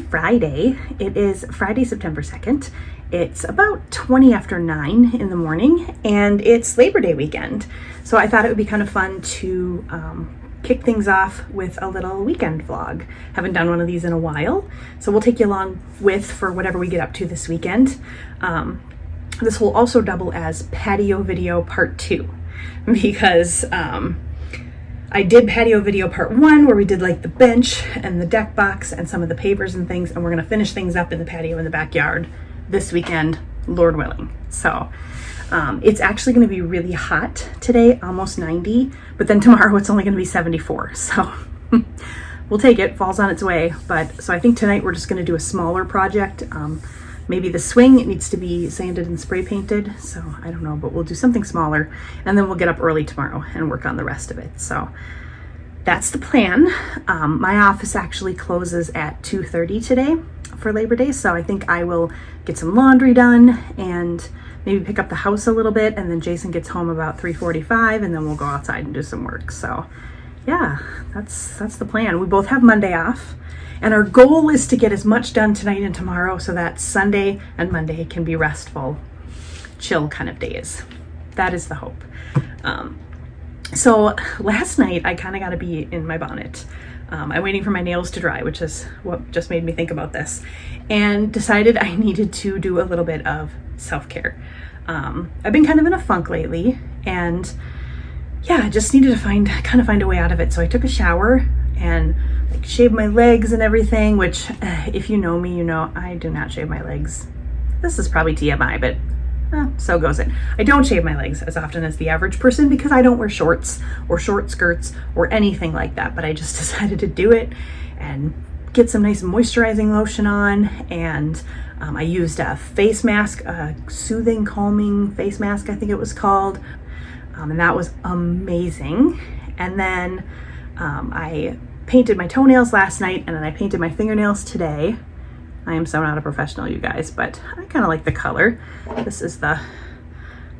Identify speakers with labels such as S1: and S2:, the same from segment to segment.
S1: Friday. It is Friday, September 2nd. It's about 20 after 9 in the morning, and it's Labor Day weekend. So I thought it would be kind of fun to kick things off with a little weekend vlog. Haven't done one of these in a while, so we'll take you along with for whatever we get up to this weekend. This will also double as patio video part 2 because I did patio video part 1 where we did like the bench and the deck box and some of the pavers and things, and we're gonna finish things up in the patio in the backyard this weekend, Lord willing. So it's actually gonna be really hot today, almost 90, but then tomorrow it's only gonna be 74. So we'll take it, fall's on its way. But so I think tonight we're just gonna do a smaller project. Maybe the swing, it needs to be sanded and spray painted. So I don't know, but we'll do something smaller, and then we'll get up early tomorrow and work on the rest of it. So that's the plan. My office actually closes at 2:30 today for Labor Day. So I think I will get some laundry done and maybe pick up the house a little bit. And then Jason gets home about 3:45, and then we'll go outside and do some work. So yeah, that's the plan. We both have Monday off. And our goal is to get as much done tonight and tomorrow so that Sunday and Monday can be restful, chill kind of days. That is the hope. So last night I kind of got to be in my bonnet. I'm waiting for my nails to dry, which is what just made me think about this, and decided I needed to do a little bit of self-care. I've been kind of in a funk lately, and yeah, I just needed to find a way out of it. So I took a shower and like shave my legs and everything, which if you know me, you know I do not shave my legs. This is probably TMI, but so goes it. I don't shave my legs as often as the average person because I don't wear shorts or short skirts or anything like that, but I just decided to do it and get some nice moisturizing lotion on. And I used a face mask, a soothing, calming face mask, I think it was called. And that was amazing. And then I painted my toenails last night, and then I painted my fingernails today. I am so not a professional, you guys, but I kind of like the color. This is the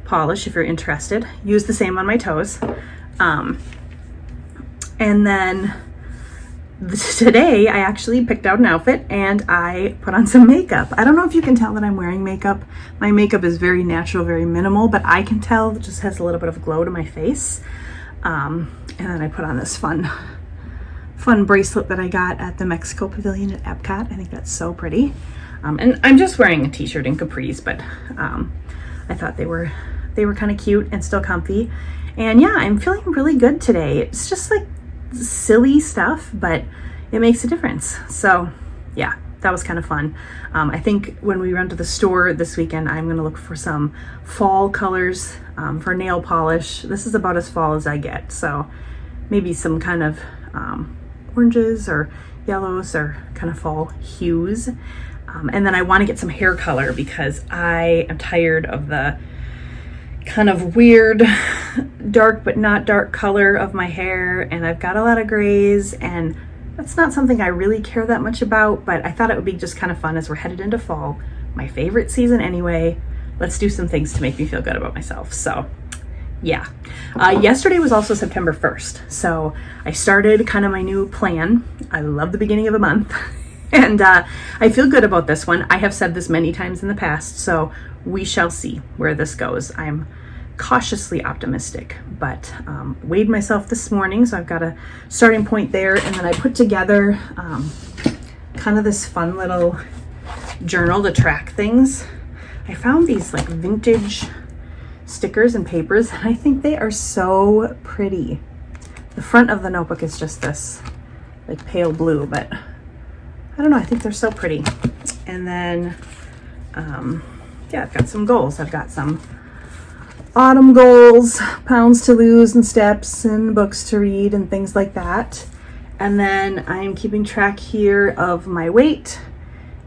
S1: polish if you're interested. Use the same on my toes. And then today I actually picked out an outfit and I put on some makeup. I don't know if you can tell that I'm wearing makeup. My makeup is very natural, very minimal, but I can tell it just has a little bit of glow to my face. And then I put on this fun bracelet that I got at the Mexico Pavilion at Epcot. I think that's so pretty. And I'm just wearing a t-shirt and capris, but I thought they were kind of cute and still comfy. And yeah, I'm feeling really good today. It's just like silly stuff, but it makes a difference. So yeah, that was kind of fun. I think when we run to the store this weekend, I'm gonna look for some fall colors for nail polish. This is about as fall as I get. So maybe some kind of oranges or yellows or kind of fall hues. And then I want to get some hair color because I am tired of the kind of weird dark but not dark color of my hair, and I've got a lot of grays, and that's not something I really care that much about, but I thought it would be just kind of fun as we're headed into fall, my favorite season anyway. Let's do some things to make me feel good about myself. So yeah, yesterday was also September 1st, so I started kind of my new plan. I love the beginning of a month, and I feel good about this one. I have said this many times in the past, so we shall see where this goes. I'm cautiously optimistic, but weighed myself this morning, so I've got a starting point there, and then I put together kind of this fun little journal to track things. I found these like vintage stickers and papers, and I think they are so pretty. The front of the notebook is just this like pale blue, but I don't know, I think they're so pretty. And then yeah, I've got some goals. I've got some autumn goals, pounds to lose and steps and books to read and things like that. And then I'm keeping track here of my weight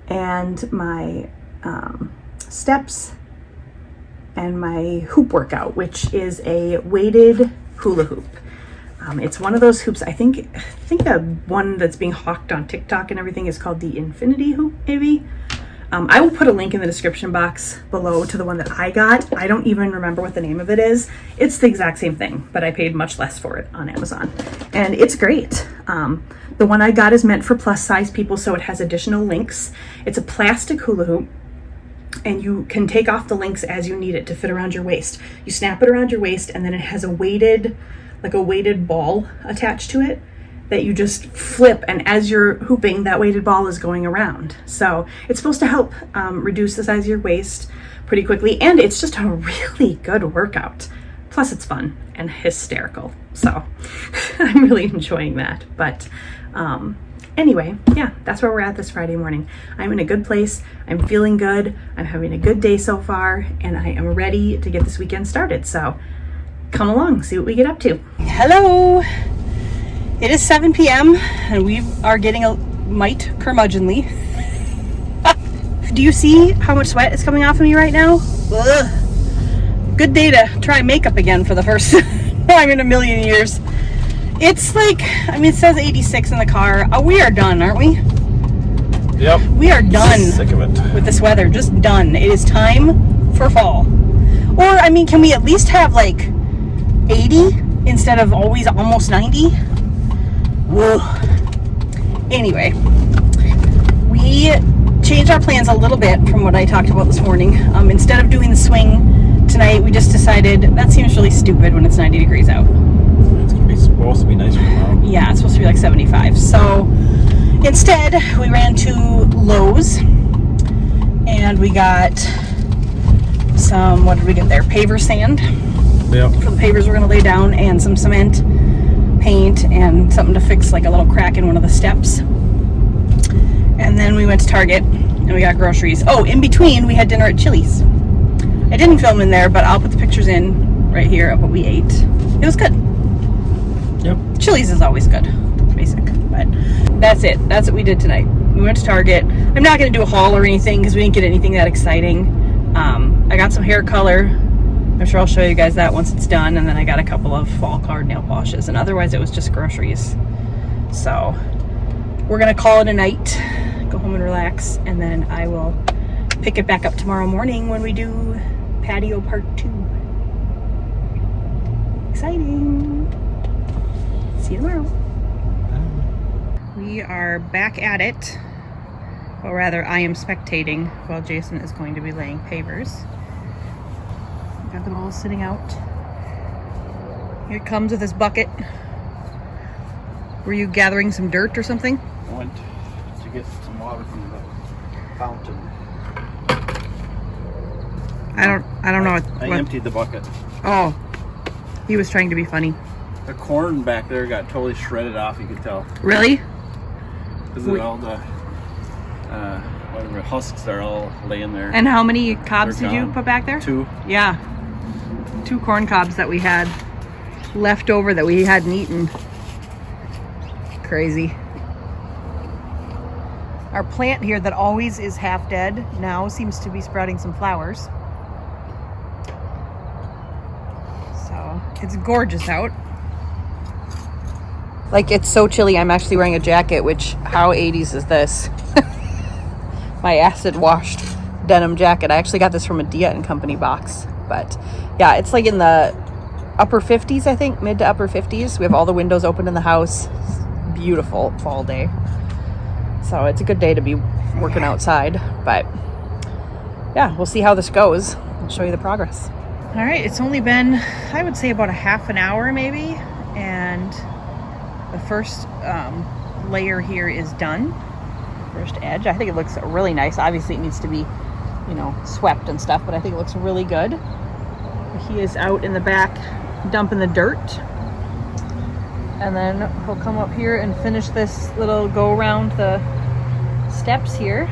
S1: and my steps and my hoop workout, which is a weighted hula hoop. It's one of those hoops, I think the one that's being hawked on TikTok and everything is called the infinity hoop, maybe. I will put a link in the description box below to the one that I got. I don't even remember what the name of it is. It's the exact same thing, but I paid much less for it on Amazon. And it's great. The one I got is meant for plus size people, so it has additional links. It's a plastic hula hoop, and you can take off the links as you need it to fit around your waist. You snap it around your waist, and then it has a weighted ball attached to it that you just flip, and as you're hooping, that weighted ball is going around. So it's supposed to help reduce the size of your waist pretty quickly, and it's just a really good workout. Plus it's fun and hysterical. So I'm really enjoying that. But anyway, yeah, that's where we're at this Friday morning. I'm in a good place. I'm feeling good. I'm having a good day so far, and I am ready to get this weekend started. So come along, see what we get up to. Hello. It is 7 p.m. and we are getting a mite curmudgeonly. Do you see how much sweat is coming off of me right now? Ugh. Good day to try makeup again for the first time in a million years. It's like, I mean, it says 86 in the car. We are done, aren't we?
S2: Yep.
S1: We are done.
S2: Sick of it.
S1: With this weather. Just done. It is time for fall. Or, I mean, can we at least have like 80 instead of always almost 90? Whoa. Anyway, we changed our plans a little bit from what I talked about this morning. Instead of doing the swing tonight, we just decided that seems really stupid when it's 90 degrees out.
S2: It's supposed to be nicer tomorrow.
S1: Yeah, it's supposed to be like 75. So instead, we ran to Lowe's and we got some, what did we get there? Paver sand.
S2: Yep.
S1: For the pavers we're going to lay down, and some cement, paint, and something to fix like a little crack in one of the steps. And then we went to Target and we got groceries. Oh, in between we had dinner at Chili's. I didn't film in there, but I'll put the pictures in right here of what we ate. It was good.
S2: Yep.
S1: Chili's is always good, basic. But that's it. That's what we did tonight. We went to Target. I'm not going to do a haul or anything because we didn't get anything that exciting. I got some hair color. I'm sure I'll show you guys that once it's done. And then I got a couple of fall card nail polishes. And otherwise it was just groceries. So we're going to call it a night. Go home and relax. And then I will pick it back up tomorrow morning when we do Patio Part 2. Exciting. See you tomorrow. We are back at it. Or rather, I am spectating while Jason is going to be laying pavers. Got them all sitting out. Here it comes with his bucket. Were you gathering some dirt or something?
S2: I went to get some water from the fountain.
S1: I don't know.
S2: I emptied the bucket.
S1: Oh, he was trying to be funny.
S2: The corn back there got totally shredded off, you could tell.
S1: Really?
S2: Because of all the whatever husks are all laying there.
S1: And how many cobs
S2: They're
S1: did you
S2: gone.
S1: put back there? 2.
S2: 2.
S1: Yeah. 2 corn cobs that we had left over that we hadn't eaten. Crazy. Our plant here that always is half dead now seems to be sprouting some flowers. So it's gorgeous out. Like, it's so chilly, I'm actually wearing a jacket, which, how 80s is this? My acid washed denim jacket. I actually got this from a Dia & Company box. But yeah, it's like in the upper 50s, I think, mid to upper 50s. We have all the windows open in the house. Beautiful fall day. So it's a good day to be working outside. But yeah, we'll see how this goes. I'll show you the progress. All right, it's only been, I would say, about a half an hour maybe. And the first layer here is done. First edge. I think it looks really nice. Obviously it needs to be, you know, swept and stuff, but I think it looks really good. He is out in the back dumping the dirt. And then he'll come up here and finish this little go around the steps here.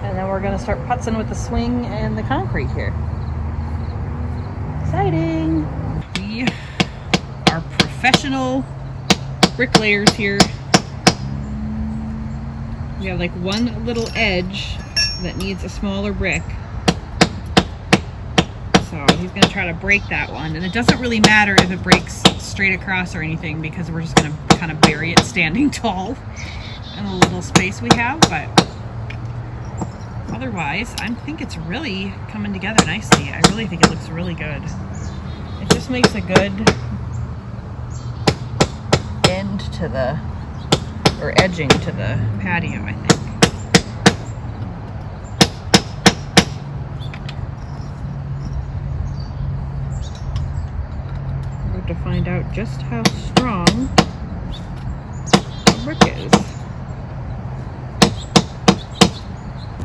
S1: And then we're gonna start putzing with the swing and the concrete here. Exciting. We are professional bricklayers here. We have like one little edge that needs a smaller brick. So he's gonna try to break that one. And it doesn't really matter if it breaks straight across or anything because we're just gonna kind of bury it standing tall in the little space we have, but otherwise, I think it's really coming together nicely. I really think it looks really good. It just makes a good end to the, or edging to the patio, I think. We're going to find out just how strong the brick is.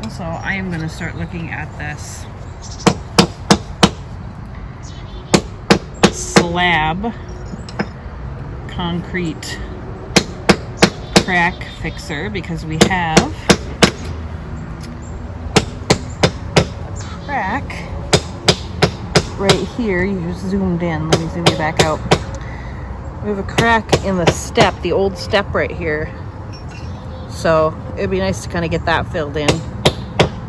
S1: Also, I am going to start looking at this slab concrete crack fixer, because we have a crack right here. You just zoomed in. Let me zoom you back out. We have a crack in the step, the old step right here. So it'd be nice to kind of get that filled in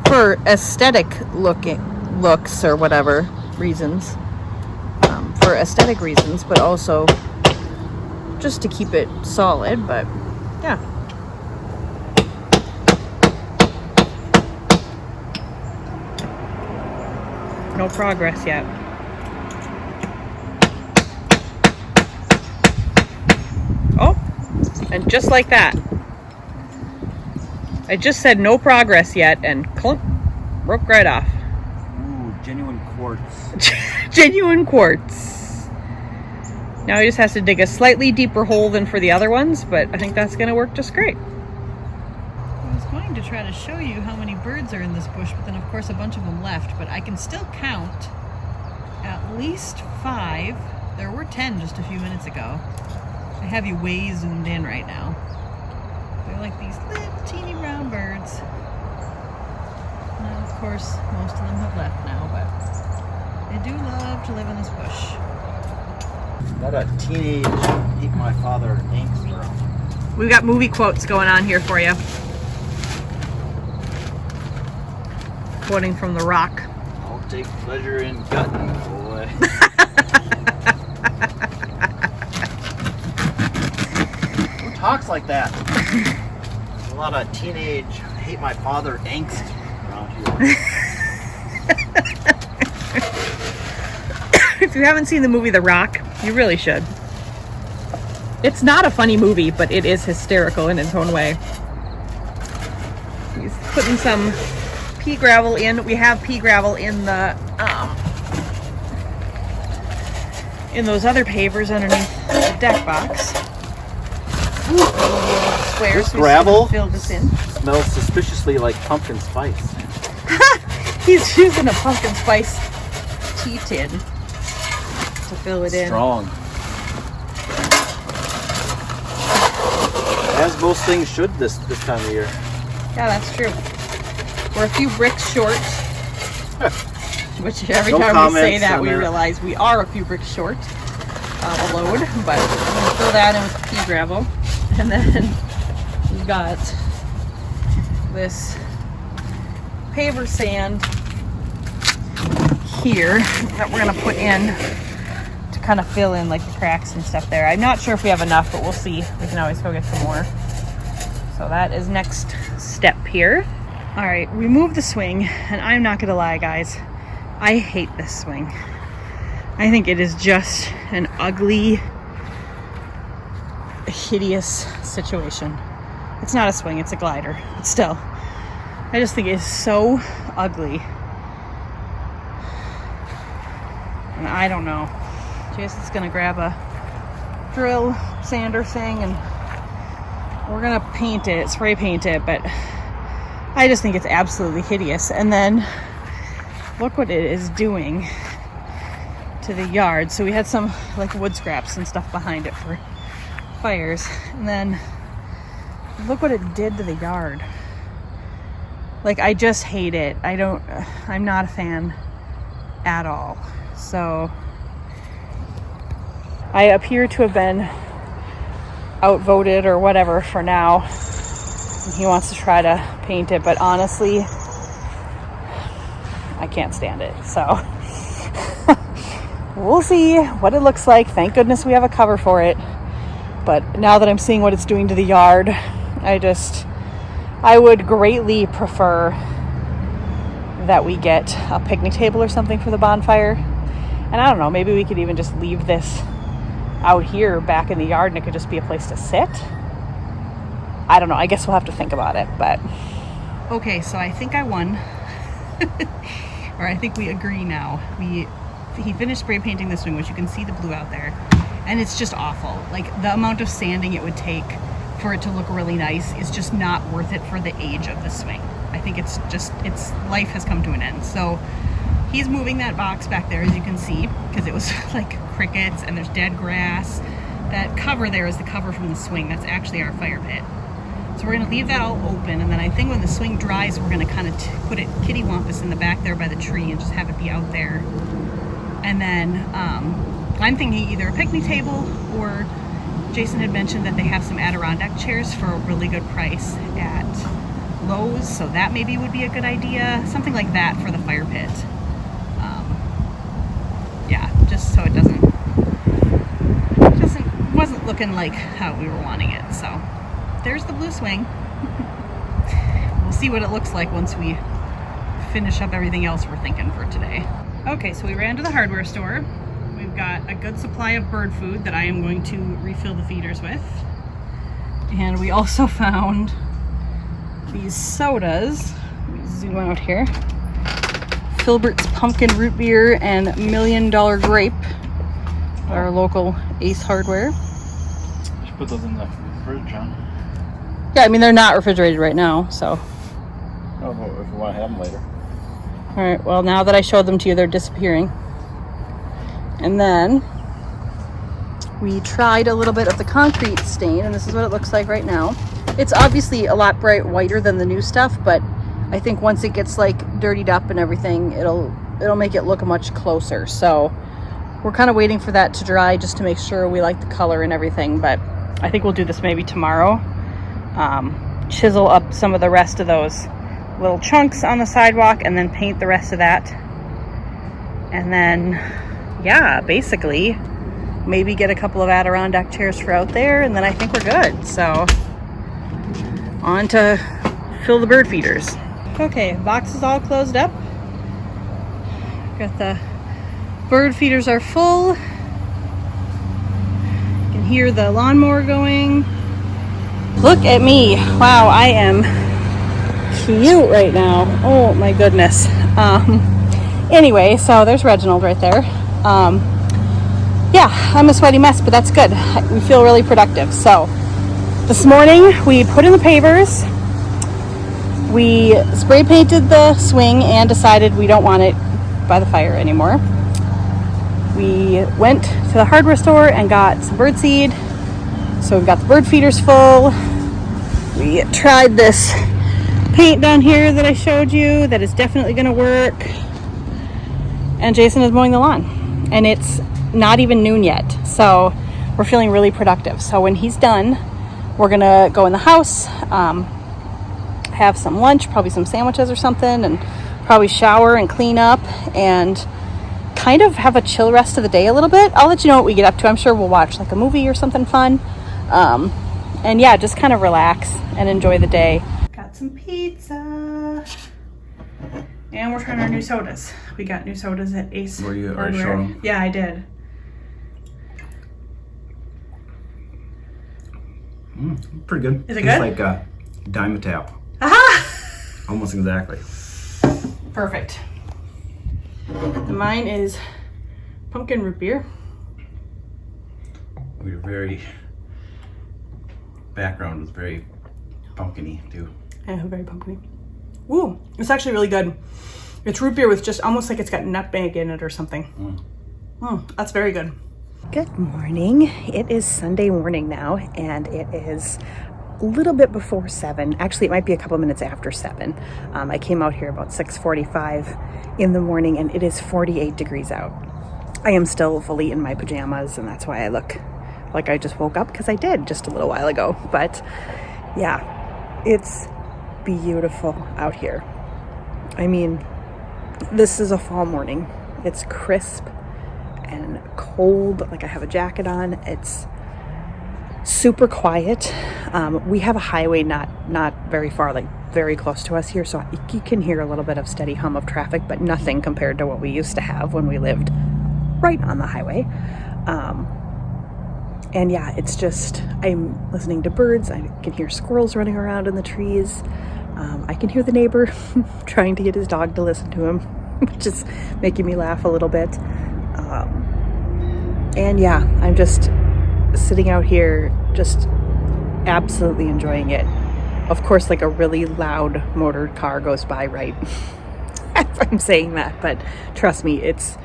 S1: for aesthetic looks or whatever reasons. For aesthetic reasons, but also just to keep it solid. But yeah. No progress yet. Oh, and just like that. I just said no progress yet, and clunk, broke right off.
S2: Ooh, genuine quartz.
S1: Genuine quartz. Now he just has to dig a slightly deeper hole than for the other ones, but I think that's going to work just great. I was going to try to show you how many birds are in this bush, but then of course a bunch of them left, but I can still count at least 5. There were 10 just a few minutes ago. I have you way zoomed in right now. They're like these little teeny brown birds. Now, of course, most of them have left now, but they do love to live in this bush.
S2: Not a teenage eat my father angst around.
S1: We've got movie quotes going on here for you. Quoting from The Rock.
S2: I'll take pleasure in cutting, boy. Who talks like that? There's a lot of teenage hate my father angst around here.
S1: If you haven't seen the movie The Rock, you really should. It's not a funny movie, but it is hysterical in its own way. He's putting some pea gravel in. We have pea gravel in the in those other pavers underneath the deck box. Squares.
S2: This gravel
S1: fill this in.
S2: Smells suspiciously like pumpkin spice.
S1: He's using a pumpkin spice tea tin to fill it in.
S2: Strong. As most things should this time of year.
S1: Yeah, that's true. We're a few bricks short. Which every time we say that, we realize we are a few bricks short of a load. But I'm going to fill that in with pea gravel. And then we've got this paver sand here that we're going to put in to kind of fill in like the cracks and stuff there. I'm not sure if we have enough, but we'll see. We can always go get some more. So that is next step here. All right, we moved the swing, and I'm not gonna lie, guys, I hate this swing. I think it is just an ugly, hideous situation. It's not a swing, it's a glider, but still, I just think it's so ugly. And I don't know. Jason's gonna grab a drill sander thing and we're gonna paint it, spray paint it, but I just think it's absolutely hideous. And then look what it is doing to the yard. So we had some like wood scraps and stuff behind it for fires, and then look what it did to the yard. Like, I just hate it. I'm not a fan at all. So I appear to have been outvoted or whatever for now. He wants to try to paint it, but honestly, I can't stand it. So we'll see what it looks like. Thank goodness we have a cover for it. But now that I'm seeing what it's doing to the yard, I would greatly prefer that we get a picnic table or something for the bonfire. And I don't know, maybe we could even just leave this out here back in the yard and it could just be a place to sit. I don't know. I guess we'll have to think about it, but... Okay, so I think I won. Or I think we agree now. He finished spray painting the swing, which you can see the blue out there. And it's just awful. Like, the amount of sanding it would take for it to look really nice is just not worth it for the age of the swing. I think its life has come to an end. So he's moving that box back there, as you can see, because it was like crickets and there's dead grass. That cover there is the cover from the swing. That's actually our fire pit. So we're gonna leave that all open, and then I think when the swing dries, we're gonna kind of put it kittywampus in the back there by the tree and just have it be out there. And then I'm thinking either a picnic table, or Jason had mentioned that they have some Adirondack chairs for a really good price at Lowe's, so that maybe would be a good idea. Something like that for the fire pit. Yeah, just so it wasn't looking like how we were wanting it. So there's the blue swing. We'll see what it looks like once we finish up everything else we're thinking for today. Okay, so we ran to the hardware store. We've got a good supply of bird food that I am going to refill the feeders with. And we also found these sodas. Let me zoom out here. Filbert's Pumpkin Root Beer and $1 Million Grape at our local Ace Hardware.
S2: Just put those in the fridge, huh?
S1: Yeah, I mean, they're not refrigerated right now, so.
S2: Oh, if you want to have them later.
S1: All right, well, now that I showed them to you, they're disappearing. And then we tried a little bit of the concrete stain, and this is what it looks like right now. It's obviously a lot bright whiter than the new stuff, but I think once it gets like dirtied up and everything, it'll make it look much closer. So we're kind of waiting for that to dry just to make sure we like the color and everything, but I think we'll do this maybe tomorrow. Chisel up some of the rest of those little chunks on the sidewalk and then paint the rest of that. And then, yeah, basically maybe get a couple of Adirondack chairs for out there, and then I think we're good. So on to fill the bird feeders. Okay, box is all closed up. Got the bird feeders are full. You can hear the lawnmower going. Look at me. Wow, I am cute right now. Oh my goodness. Anyway, so there's Reginald right there. Yeah, I'm a sweaty mess, but that's good. We feel really productive. So this morning we put in the pavers. We spray painted the swing and decided we don't want it by the fire anymore. We went to the hardware store and got some bird seed. So we've got the bird feeders full. We tried this paint down here that I showed you that is definitely going to work. And Jason is mowing the lawn. And it's not even noon yet. So we're feeling really productive. So when he's done, we're going to go in the house, have some lunch, probably some sandwiches or something, and probably shower and clean up and kind of have a chill rest of the day a little bit. I'll let you know what we get up to. I'm sure we'll watch like a movie or something fun. And yeah, just kind of relax and enjoy the day. Got some pizza. And we're trying our new sodas. We got new sodas at Ace.
S2: Were you
S1: already
S2: showing them?
S1: Yeah, I did.
S2: Pretty good.
S1: Is it
S2: Tastes
S1: good?
S2: like Dimetap.
S1: Aha!
S2: Almost exactly.
S1: Perfect. Mine is pumpkin root beer.
S2: Your very background was very pumpkin-y too.
S1: Yeah, very pumpkin-y. Ooh, it's actually really good. It's root beer with just almost like it's got nutmeg in it or something. That's very good. Good morning. It is Sunday morning now, and it is a little bit before 7. Actually, it might be a couple minutes after 7. I came out here about 6:45 in the morning, and it is 48 degrees out. I am still fully in my pajamas, and that's why I look like I just woke up, because I did just a little while ago. But yeah, it's beautiful out here. I mean, this is a fall morning. It's crisp and cold, like I have a jacket on. It's super quiet. We have a highway not very far, like very close to us here, so you can hear a little bit of steady hum of traffic, but nothing compared to what we used to have when we lived right on the highway. And yeah, it's just, I'm listening to birds. I can hear squirrels running around in the trees. I can hear the neighbor trying to get his dog to listen to him, which is making me laugh a little bit. And yeah, I'm just sitting out here, just absolutely enjoying it. Of course, like a really loud motored car goes by right as I'm saying that, but trust me, it's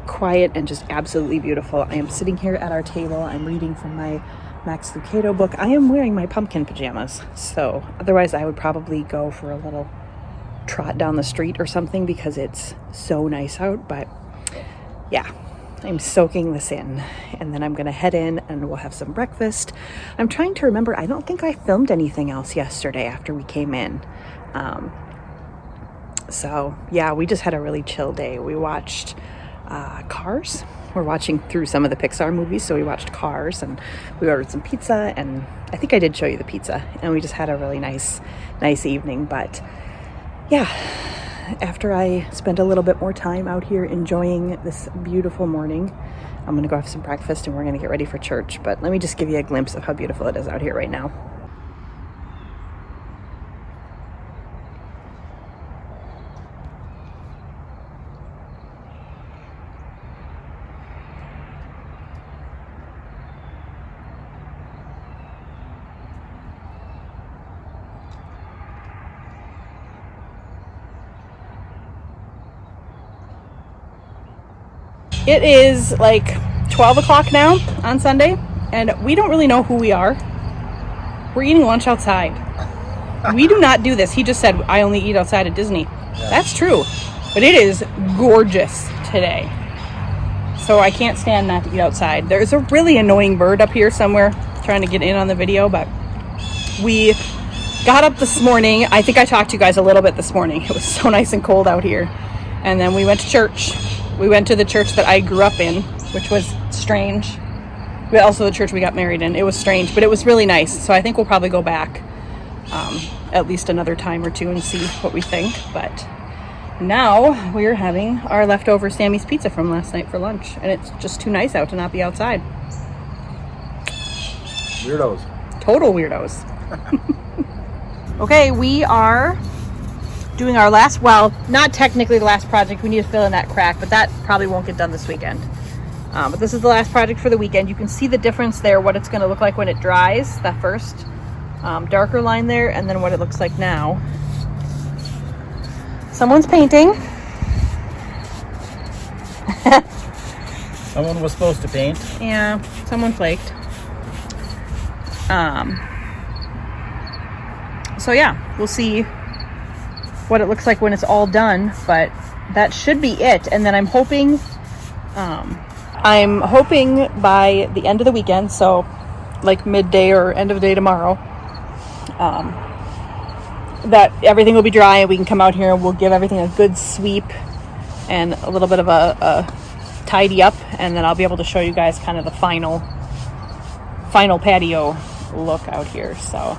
S1: quiet and just absolutely beautiful. I am sitting here at our table. I'm reading from my Max Lucado book. I am wearing my pumpkin pajamas, so otherwise I would probably go for a little trot down the street or something because it's so nice out. But yeah, I'm soaking this in, and then I'm gonna head in and we'll have some breakfast. I'm trying to remember, I don't think I filmed anything else yesterday after we came in. So yeah, we just had a really chill day. We watched Cars. We're watching through some of the Pixar movies, so we watched Cars and we ordered some pizza, and I think I did show you the pizza, and we just had a really nice evening. But yeah, after I spent a little bit more time out here enjoying this beautiful morning, I'm gonna go have some breakfast and we're gonna get ready for church. But let me just give you a glimpse of how beautiful it is out here right now. It is like 12 o'clock now on Sunday, and we don't really know who we are. We're eating lunch outside. We do not do this. He just said, I only eat outside at Disney. Yeah. That's true, but it is gorgeous today. So I can't stand not to eat outside. There's a really annoying bird up here somewhere trying to get in on the video, but we got up this morning. I think I talked to you guys a little bit this morning. It was so nice and cold out here. And then we went to church. We went to the church that I grew up in, which was strange. But also the church we got married in. It was strange, but it was really nice. So I think we'll probably go back at least another time or two and see what we think. But now we are having our leftover Sammy's pizza from last night for lunch. And it's just too nice out to not be outside.
S2: Weirdos.
S1: Total weirdos. Okay, we are doing our last, well, not technically the last project. We need to fill in that crack, but that probably won't get done this weekend. But this is the last project for the weekend. You can see the difference there, what it's going to look like when it dries, that first darker line there, and then what it looks like now. Someone's painting.
S2: Someone was supposed to paint.
S1: Yeah, someone flaked. So yeah, we'll see what it looks like when it's all done, but that should be it. And then I'm hoping by the end of the weekend, so like midday or end of the day tomorrow, that everything will be dry and we can come out here and we'll give everything a good sweep and a little bit of a tidy up, and then I'll be able to show you guys kind of the final patio look out here. So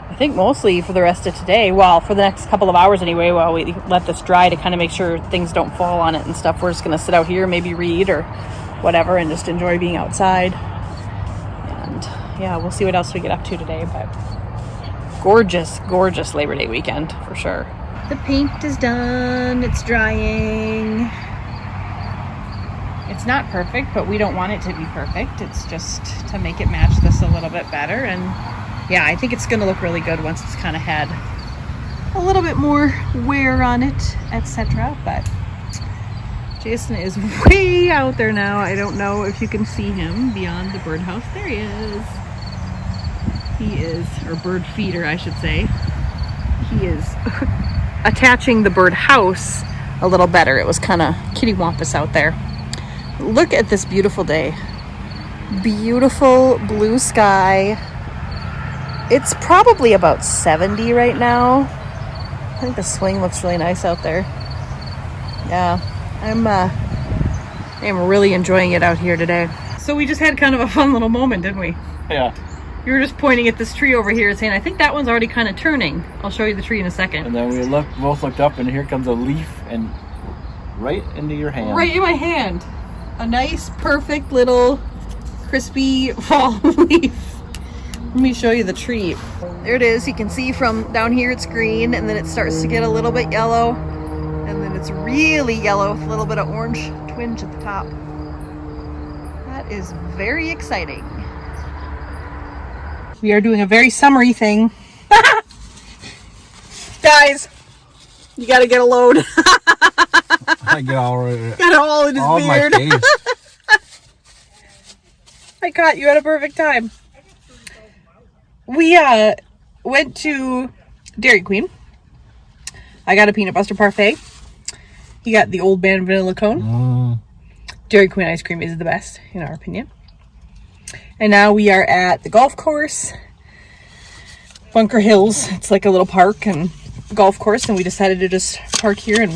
S1: I think mostly for the rest of today, well, for the next couple of hours anyway, while we let this dry to kind of make sure things don't fall on it and stuff, we're just going to sit out here, maybe read or whatever, and just enjoy being outside. And yeah, we'll see what else we get up to today, but gorgeous Labor Day weekend for sure. The paint is done. It's drying. It's not perfect, but we don't want it to be perfect. It's just to make it match this a little bit better. And yeah, I think it's going to look really good once it's kind of had a little bit more wear on it, etc. But Jason is way out there now. I don't know if you can see him beyond the birdhouse. There he is. He is, or bird feeder, I should say. He is attaching the birdhouse a little better. It was kind of kittywampus out there. Look at this beautiful day. Beautiful blue sky. It's probably about 70 right now. I think the swing looks really nice out there. Yeah, I'm really enjoying it out here today. So we just had kind of a fun little moment, didn't we?
S2: Yeah.
S1: You were just pointing at this tree over here and saying, I think that one's already kind of turning. I'll show you the tree in a second.
S2: And then we both looked up, and here comes a leaf, and right into your hand.
S1: Right in my hand. A nice, perfect little crispy fall leaf. Let me show you the tree. There it is. You can see from down here it's green, and then it starts to get a little bit yellow, and then it's really yellow with a little bit of orange twinge at the top. That is very exciting. We are doing a very summery thing. Guys, you gotta get a load.
S2: I get all right.
S1: Got it all in his beard.
S2: My face.
S1: I caught you at a perfect time. We went to Dairy Queen. I got a peanut butter parfait. He got the Old Man vanilla cone. Dairy Queen ice cream is the best, in our opinion. And now we are at the golf course, Bunker Hills. It's like a little park and golf course, and we decided to just park here and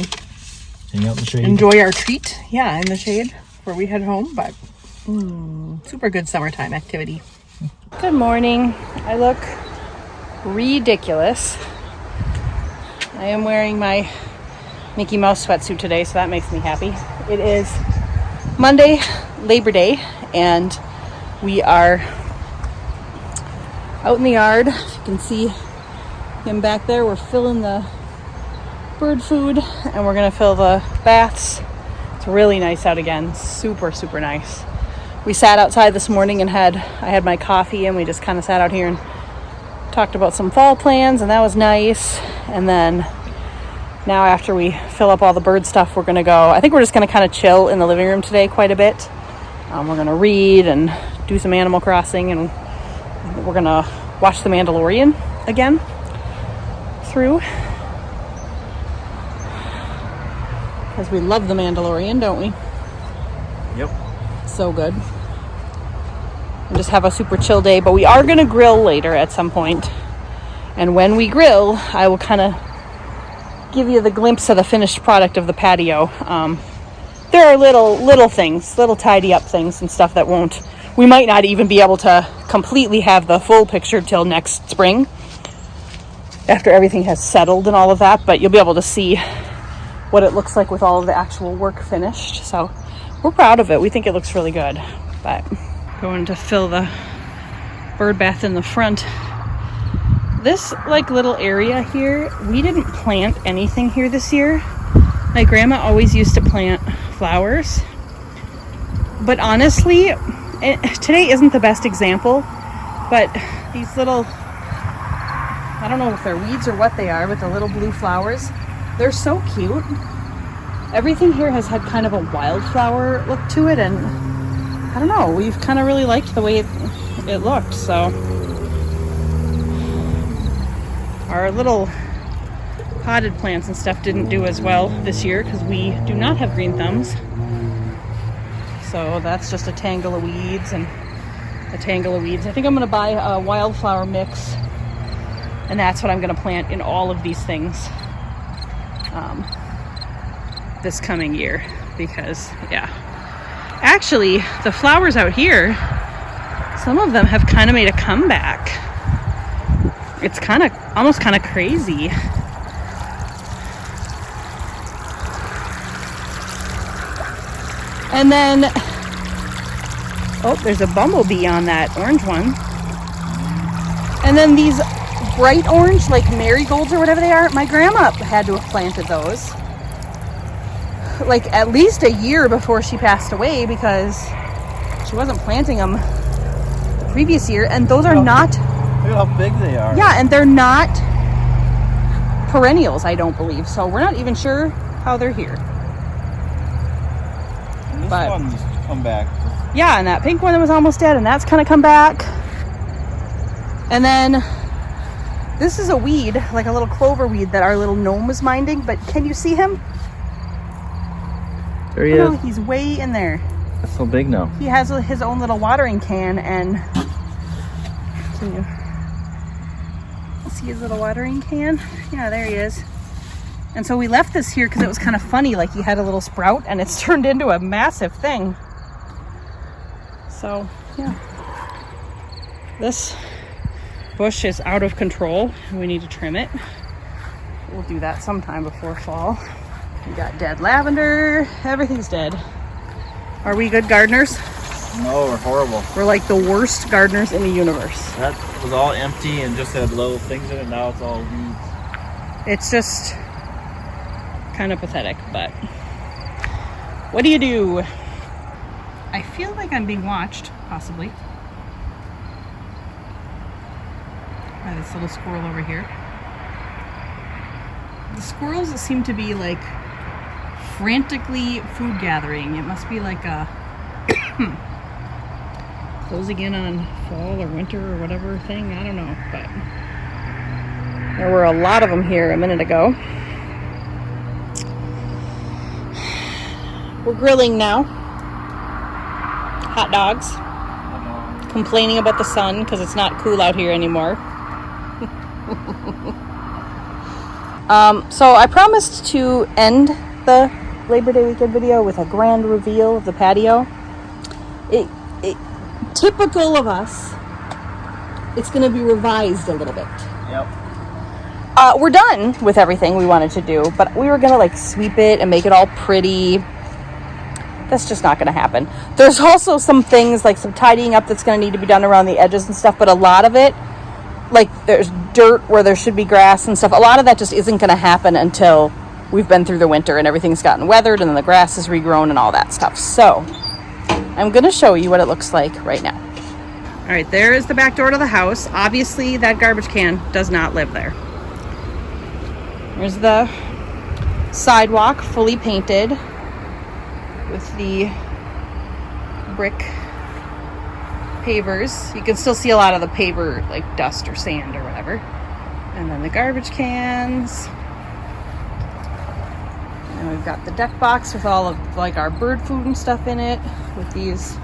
S2: hang out in the shade.
S1: Enjoy our treat. Yeah, in the shade before we head home, but super good summertime activity. Good morning. I look ridiculous. I am wearing my Mickey Mouse sweatsuit today, so that makes me happy. It is Monday, Labor Day, and we are out in the yard. If you can see him back there, we're filling the bird food, and we're gonna fill the baths. It's really nice out again. Super, super nice. We sat outside this morning and I had my coffee, and we just kind of sat out here and talked about some fall plans, and that was nice. And then now after we fill up all the bird stuff, we're gonna go, I think we're just gonna kind of chill in the living room today quite a bit. We're gonna read and do some Animal Crossing, and we're gonna watch The Mandalorian again through, because we love The Mandalorian, don't we?
S2: Yep.
S1: So good. And just have a super chill day, but we are gonna grill later at some point. And when we grill, I will kind of give you the glimpse of the finished product of the patio. There are little things, little tidy up things and stuff that we might not even be able to completely have the full picture till next spring, after everything has settled and all of that, but you'll be able to see what it looks like with all of the actual work finished. So we're proud of it. We think it looks really good. But going to fill the bird bath in the front. This little area here, we didn't plant anything here this year. My grandma always used to plant flowers, but honestly, today isn't the best example, but these little, I don't know if they're weeds or what they are, but the little blue flowers, they're so cute. Everything here has had kind of a wildflower look to it, and I don't know, we've kind of really liked the way it looked. So our little potted plants and stuff didn't do as well this year because we do not have green thumbs. So that's just a tangle of weeds and a tangle of weeds. I think I'm going to buy a wildflower mix, and that's what I'm going to plant in all of these things this coming year, because actually the flowers out here, some of them have kind of made a comeback. It's almost kind of crazy. And then, oh, there's a bumblebee on that orange one. And then these bright orange, like marigolds or whatever they are, my grandma had to have planted those like at least a year before she passed away, because she wasn't planting them the previous year. And those are not,
S2: look at how big they are.
S1: Yeah, and they're not perennials, I don't believe. So we're not even sure how they're here.
S2: And this one's come back.
S1: Yeah, and that pink one that was almost dead, and that's kind of come back. And then this is a weed, like a little clover weed that our little gnome was minding, but can you see him?
S2: There he is.
S1: He's way in there.
S2: That's so big now.
S1: He has his own little watering can, and can you see his little watering can? Yeah, there he is. And so we left this here because it was kind of funny, like he had a little sprout and it's turned into a massive thing. So, yeah. This bush is out of control. We need to trim it. We'll do that sometime before fall. We got dead lavender. Everything's dead. Are we good gardeners?
S2: No, we're horrible.
S1: We're like the worst gardeners in the universe.
S2: That was all empty and just had little things in it. Now it's all weeds.
S1: It's just kind of pathetic, but what do you do? I feel like I'm being watched, possibly, by this little squirrel over here. The squirrels seem to be like frantically food gathering. It must be like a closing in on fall or winter or whatever thing. I don't know, but there were a lot of them here a minute ago. We're grilling now. Hot dogs. Complaining about the sun because it's not cool out here anymore. So I promised to end the Labor Day weekend video with a grand reveal of the patio. Typical of us, it's going to be revised a little bit.
S2: Yep.
S1: We're done with everything we wanted to do, but we were going to like sweep it and make it all pretty. That's just not going to happen. There's also some things like some tidying up that's going to need to be done around the edges and stuff, but a lot of it, like there's dirt where there should be grass and stuff. A lot of that just isn't going to happen until we've been through the winter and everything's gotten weathered and then the grass is regrown and all that stuff. So I'm going to show you what it looks like right now. All right, there is the back door to the house. Obviously, that garbage can does not live there. There's the sidewalk fully painted with the brick pavers. You can still see a lot of the paver, like dust or sand or whatever. And then the garbage cans. And we've got the deck box with all of like our bird food and stuff in it with these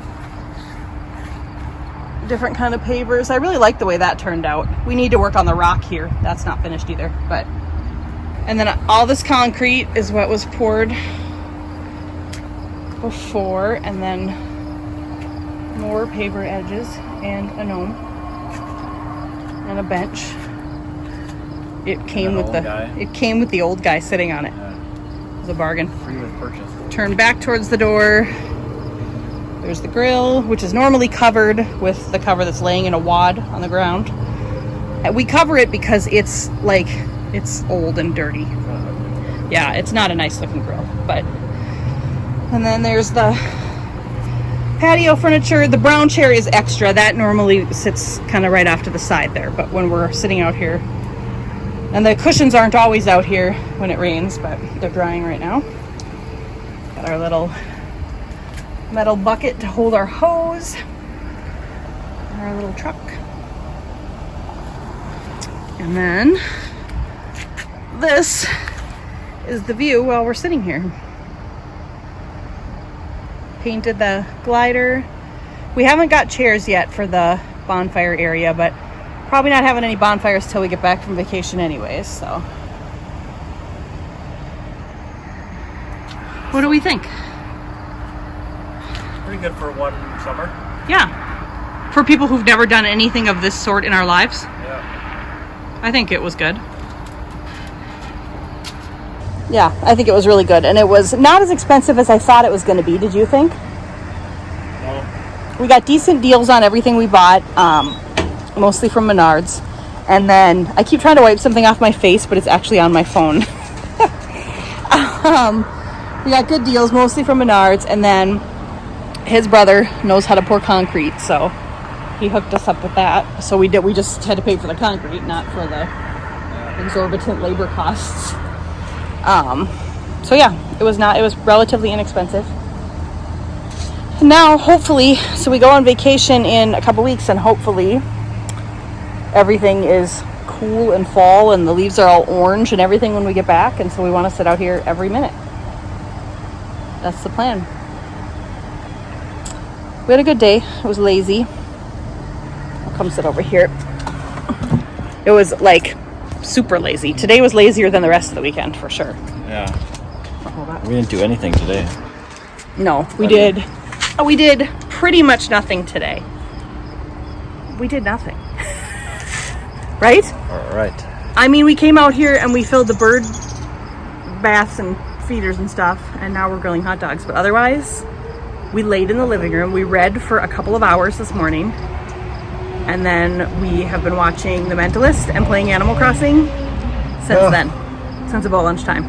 S1: different kind of pavers. I really like the way that turned out. We need to work on the rock here. That's not finished either, but and then all this concrete is what was poured before, and then more paver edges and a gnome and a bench. It came with the old guy sitting on it.
S2: Yeah.
S1: It was a bargain.
S2: Free with purchase.
S1: Turn back towards the door. There's the grill, which is normally covered with the cover that's laying in a wad on the ground. And we cover it because it's like it's old and dirty. Yeah, it's not a nice looking grill, but. And then there's the patio furniture. The brown chair is extra. That normally sits kind of right off to the side there. But when we're sitting out here, and the cushions aren't always out here when it rains, but they're drying right now. Got our little metal bucket to hold our hose. And our little truck. And then this is the view while we're sitting here. Painted the glider. We haven't got chairs yet for the bonfire area, but probably not having any bonfires till we get back from vacation anyways, so. What do we think?
S2: Pretty good for one summer.
S1: Yeah. For people who've never done anything of this sort in our lives,
S2: Yeah.
S1: I think it was good. Yeah, I think it was really good. And it was not as expensive as I thought it was going to be. Did you think?
S2: Well,
S1: We got decent deals on everything we bought, mostly from Menards. And then I keep trying to wipe something off my face, but it's actually on my phone. We got good deals, mostly from Menards. And then his brother knows how to pour concrete, so he hooked us up with that. So we just had to pay for the concrete, not for the exorbitant labor costs. So yeah, it was relatively inexpensive. And now, hopefully, so we go on vacation in a couple weeks, and hopefully everything is cool and fall and the leaves are all orange and everything when we get back. And so we want to sit out here every minute. That's the plan. We had a good day. It was lazy. I'll come sit over here. It was like super lazy. Today was lazier than the rest of the weekend for sure.
S2: yeah. We didn't do anything today.
S1: No, we did pretty much nothing today. We did nothing. Right?
S2: All right.
S1: I mean, we came out here and we filled the bird baths and feeders and stuff, and now we're grilling hot dogs. But otherwise, we laid in the living room. We read for a couple of hours this morning, and then we have been watching The Mentalist and playing Animal Crossing since then, since about lunchtime.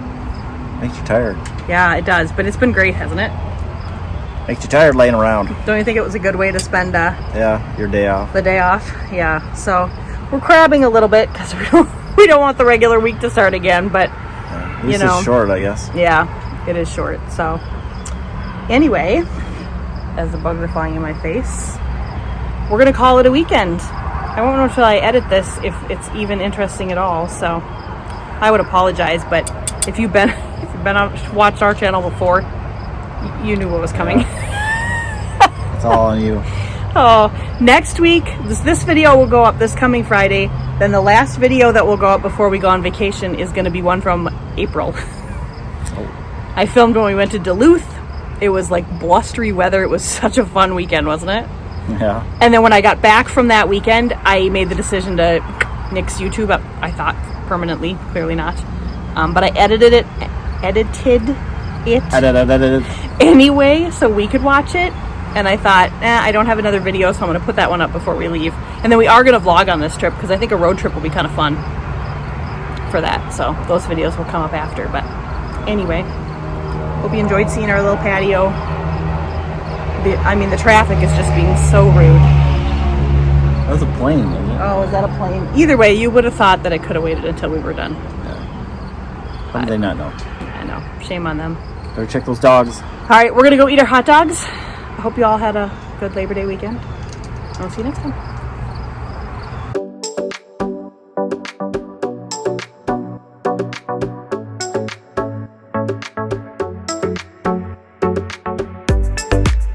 S2: Makes you tired.
S1: Yeah, it does, but it's been great, hasn't it?
S2: Makes you tired laying around.
S1: Don't you think it was a good way to spend
S2: your day off?
S1: the day off? Yeah, so we're crabbing a little bit because we don't want the regular week to start again, but
S2: At least it's short, I guess.
S1: yeah, it is short. So anyway, as the bugs are flying in my face, we're gonna call it a weekend. I won't know until I edit this if it's even interesting at all, so I would apologize, but if you've been watched our channel before, you knew what was coming.
S2: Yeah. It's all on you.
S1: Oh, next week, this video will go up this coming Friday. Then the last video that will go up before we go on vacation is going to be one from April.
S2: Oh.
S1: I filmed when we went to Duluth. It was like blustery weather. It was such a fun weekend, wasn't it?
S2: Yeah.
S1: And then when I got back from that weekend, I made the decision to nix YouTube up, I thought, permanently. Clearly not. But I edited it anyway so we could watch it. And I thought, I don't have another video, so I'm going to put that one up before we leave. And then we are going to vlog on this trip because I think a road trip will be kind of fun for that. So those videos will come up after. But anyway, hope you enjoyed seeing our little patio. The traffic is just being so rude.
S2: That was a plane, wasn't it?
S1: Oh, is that a plane? Either way, you would have thought that I could have waited until we were done.
S2: Yeah. How did they not know?
S1: I know. Shame on them.
S2: Better check those dogs.
S1: All right, we're going to go eat our hot dogs. I hope you all had a good Labor Day weekend. I'll see you next time.